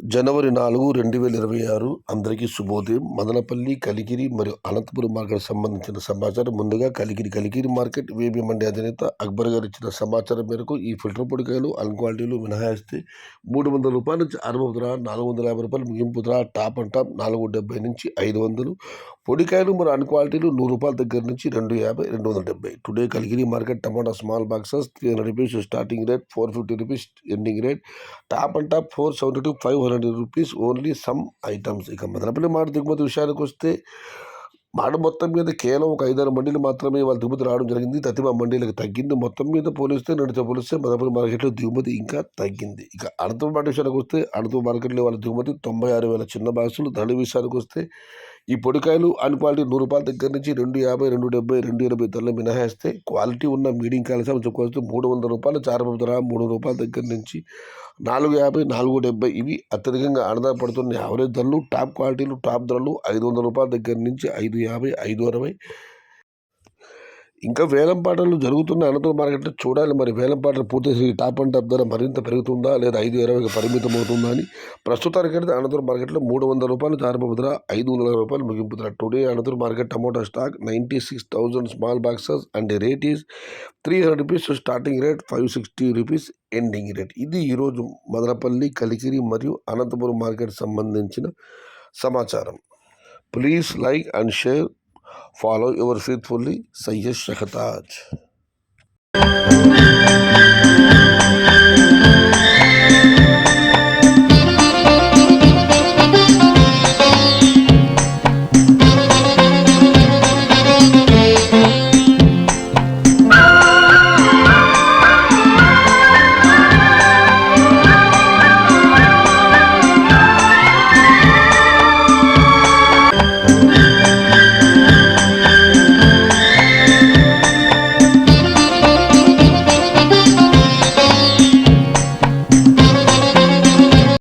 జనవరి 4, 2026 అందరికీ శుభోదయం. మదనపల్లి, కలికిరి మరియు అనంతపురం మార్కెట్ సంబంధించిన సమాచారం. ముందుగా కలికిరి మార్కెట్ వేబీ మండి అధినేత అక్బర్ గారు ఇచ్చిన సమాచారం మేరకు ఈ ఫిల్టర్ పొడికాయలు క్వాలిటీలు మినహాయిస్తే 300 రూపాయల నుంచి 60 ధర, 450 రూపాయలు ముగింపు ధర. టాప్ అండ్ టాప్ 470 నుంచి 500. పొడికాయలు మరియు క్వాలిటీలు 100 రూపాయల దగ్గర నుంచి 250, 270. Today Kalikiri market tomato small boxes 300 rupees starting rate, 450 rupees ending rate. Top and top 470 to 500 rupees only some items. ఇక మదనపల్లి మాట దిగుమతి విషయానికి వస్తే మాట మొత్తం మీద కేవలం ఒక 5-6 మండీలు మాత్రమే వాళ్ళ దిగుమతి రావడం జరిగింది. తతిమ మండీలకు తగ్గింది. మొత్తం మీద పోలిస్తే నడితో పోలిస్తే మదనపల్లి మార్కెట్లో దిగుమతి ఇంకా తగ్గింది. ఇక అనంతపురం మార్కెట్ విషయానికి వస్తే అనంతపురం మార్కెట్లో వాళ్ళ దిగుమతి 96,000 చిన్న బాక్సులు. ధరల విషయానికి వస్తే ఈ పొడికాయలు క్వాలిటీ 100 రూపాయల దగ్గర నుంచి 250, 270, 280 ధరలు మినహాయిస్తే క్వాలిటీ ఉన్న మీడియం కాయలు చెప్పుకోవచ్చు 300 రూపాయలు చారపప్పు ధర, 3 రూపాయల దగ్గర నుంచి 450, 470. ఇవి అత్యధికంగా ఆధారపడుతున్న యావరేజ్ ధరలు. టాప్ క్వాలిటీలు టాప్ ధరలు 500 రూపాయల దగ్గర నుంచి 550, 560. ఇంకా వేలంపాటలు జరుగుతున్న అనంతపురం మార్కెట్లో చూడాలి. మరి వేలంపాటలు పూర్తి టాప్ అండ్ టాప్ ధర మరింత పెరుగుతుందా లేదా 520కి పరిమితం అవుతుందా అని. ప్రస్తుతానికైతే అనంతపురం మార్కెట్లో 300 రూపాయలు చారపప్పు ధర, 500 రూపాయలు ముగింపు ధర. Today Anantapuram market tomato stock 96,000 small boxes and rate is 300 rupees starting rate, 560 rupees ending rate. ఇది ఈరోజు మదనపల్లి, కలికిరి మరియు అనంతపురం మార్కెట్ సంబంధించిన సమాచారం. Please like and share. Follow your faithfully, Sayyid Shahtaj.